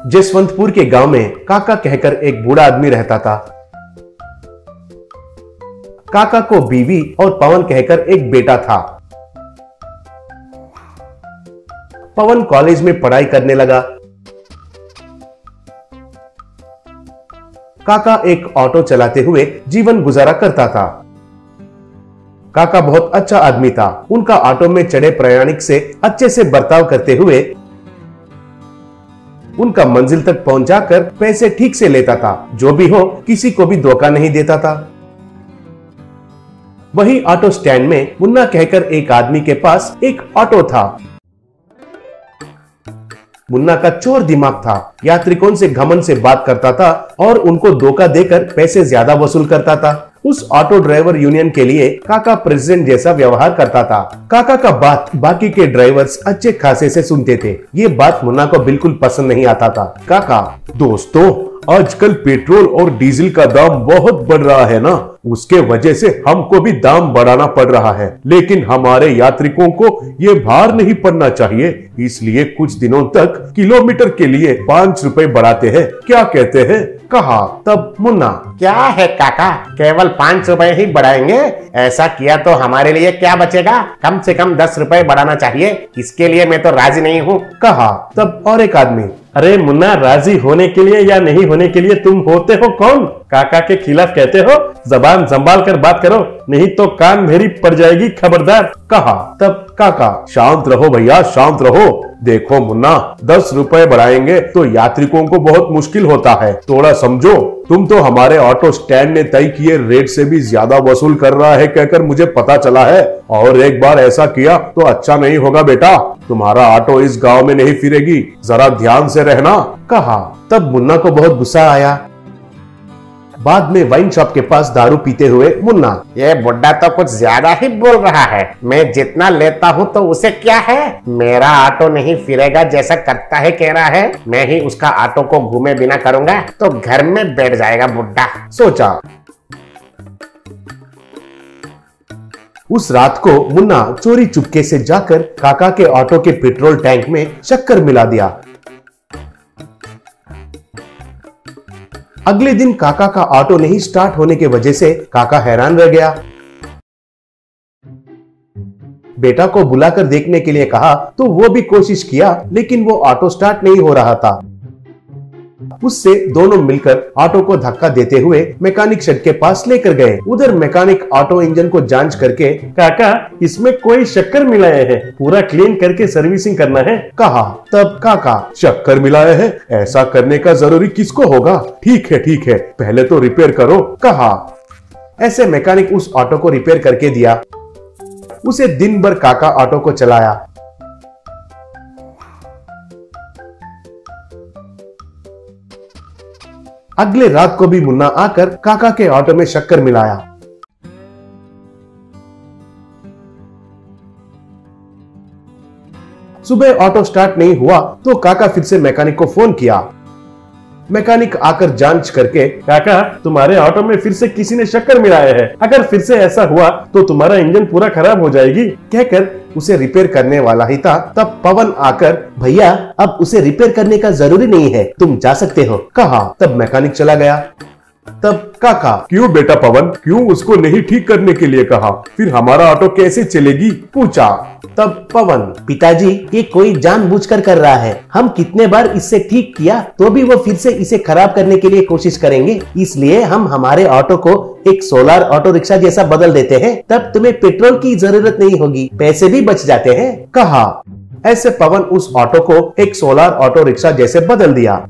जसवंतपुर के गांव में काका कहकर एक बूढ़ा आदमी रहता था। काका को बीवी और पवन कहकर एक बेटा था। पवन कॉलेज में पढ़ाई करने लगा। काका एक ऑटो चलाते हुए जीवन गुजारा करता था। काका बहुत अच्छा आदमी था। उनका ऑटो में चढ़े प्रयाणिक से अच्छे से बर्ताव करते हुए उनका मंजिल तक पहुंचाकर पैसे ठीक से लेता था। जो भी हो, किसी को भी धोखा नहीं देता था। वही ऑटो स्टैंड में मुन्ना कहकर एक आदमी के पास एक ऑटो था। मुन्ना का चोर दिमाग था। यात्रिकों से घमंड से बात करता था और उनको धोखा देकर पैसे ज्यादा वसूल करता था। उस ऑटो ड्राइवर यूनियन के लिए काका प्रेसिडेंट जैसा व्यवहार करता था। काका का बात बाकी के ड्राइवर्स अच्छे खासे से सुनते थे। ये बात मुन्ना को बिल्कुल पसंद नहीं आता था। काका, दोस्तों, आजकल पेट्रोल और डीजल का दाम बहुत बढ़ रहा है ना, उसके वजह से हमको भी दाम बढ़ाना पड़ रहा है। लेकिन हमारे यात्रिकों को ये भार नहीं पड़ना चाहिए, इसलिए कुछ दिनों तक किलोमीटर के लिए 5 रुपए बढ़ाते हैं। क्या कहते हैं? कहा। तब मुन्ना, क्या है काका, केवल 5 रुपए ही बढ़ाएंगे? ऐसा किया तो हमारे लिए क्या बचेगा? कम से कम 10 रुपए बढ़ाना चाहिए। इसके लिए मैं तो राजी नहीं हूँ। कहा। तब और एक आदमी, अरे मुन्ना, राजी होने के लिए या नहीं होने के लिए तुम होते हो कौन? काका के खिलाफ कहते हो? जबान संभाल कर बात करो, नहीं तो कान मेरी पड़ जाएगी, खबरदार। कहा। तब काका, शांत रहो भैया, शांत रहो। देखो मुन्ना, 10 रुपए बढ़ाएंगे तो यात्रिकों को बहुत मुश्किल होता है, थोड़ा समझो। तुम तो हमारे ऑटो स्टैंड ने तय किए रेट से भी ज्यादा वसूल कर रहा है कहकर मुझे पता चला है, और एक बार ऐसा किया तो अच्छा नहीं होगा बेटा। तुम्हारा ऑटो इस गांव में नहीं फिरेगी, जरा ध्यान से रहना। कहा। तब मुन्ना को बहुत गुस्सा आया। बाद में वाइन शॉप के पास दारू पीते हुए मुन्ना, ये बुड्ढा तो कुछ ज्यादा ही बोल रहा है। मैं जितना लेता हूँ तो उसे क्या है? मेरा ऑटो नहीं फिरेगा जैसा करता है कह रहा है। मैं ही उसका ऑटो को घूमे बिना करूंगा तो घर में बैठ जाएगा बुड्ढा, सोचा। उस रात को मुन्ना चोरी चुपके से जाकर काका के ऑटो के पेट्रोल टैंक में शक्कर मिला दिया। अगले दिन काका का ऑटो नहीं स्टार्ट होने के वजह से काका हैरान रह गया। बेटा को बुलाकर देखने के लिए कहा तो वो भी कोशिश किया, लेकिन वो ऑटो स्टार्ट नहीं हो रहा था। उससे दोनों मिलकर ऑटो को धक्का देते हुए मैकेनिक शेड के पास लेकर गए। उधर मैकेनिक ऑटो इंजन को जांच करके, काका, इसमें कोई शक्कर मिलाए हैं, पूरा क्लीन करके सर्विसिंग करना है। कहा। तब काका, शक्कर मिलाए हैं? ऐसा करने का जरूरी किसको होगा? ठीक है, पहले तो रिपेयर करो। कहा। ऐसे मैकेनिक उस ऑटो को रिपेयर करके दिया। उसे दिन भर काका ऑटो को चलाया। अगले रात को भी मुन्ना आकर काका के ऑटो में शक्कर मिलाया। सुबह ऑटो स्टार्ट नहीं हुआ तो काका फिर से मैकेनिक को फोन किया। मैकेनिक आकर जांच करके, काका, तुम्हारे ऑटो में फिर से किसी ने शक्कर मिलाया है। अगर फिर से ऐसा हुआ तो तुम्हारा इंजन पूरा खराब हो जाएगी, कहकर उसे रिपेयर करने वाला ही था। तब पवन आकर, भैया, अब उसे रिपेयर करने का जरूरी नहीं है, तुम जा सकते हो। कहा। तब मैकेनिक चला गया। तब काका, क्यों बेटा पवन, क्यों उसको नहीं ठीक करने के लिए कहा? फिर हमारा ऑटो कैसे चलेगी? पूछा। तब पवन, पिताजी, ये कोई जानबूझकर कर रहा है। हम कितने बार इससे ठीक किया तो भी वो फिर से इसे खराब करने के लिए कोशिश करेंगे। इसलिए हम हमारे ऑटो को एक सोलर ऑटो रिक्शा जैसा बदल देते हैं, तब तुम्हें पेट्रोल की जरूरत नहीं होगी, पैसे भी बच जाते हैं। कहा। ऐसे पवन उस ऑटो को एक सोलर ऑटो रिक्शा जैसे बदल दिया।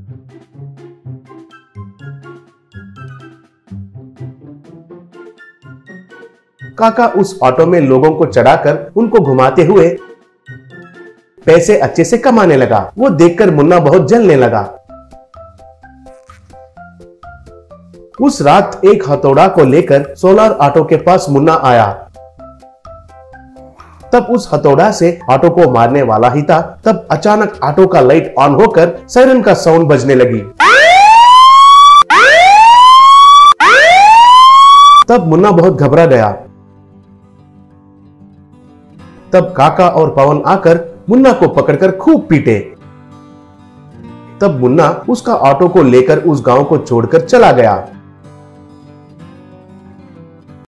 काका उस ऑटो में लोगों को चढ़ाकर उनको घुमाते हुए पैसे अच्छे से कमाने लगा। वो देखकर मुन्ना बहुत जलने लगा। उस रात एक हथौड़ा को लेकर सोलर ऑटो के पास मुन्ना आया। तब उस हथौड़ा से ऑटो को मारने वाला ही था। तब अचानक ऑटो का लाइट ऑन होकर सायरन का साउंड बजने लगी। तब मुन्ना बहुत घबरा गया। तब काका और पवन आकर मुन्ना को पकड़कर खूब पीटे। तब मुन्ना उसका ऑटो को लेकर उस गांव को छोड़कर चला गया।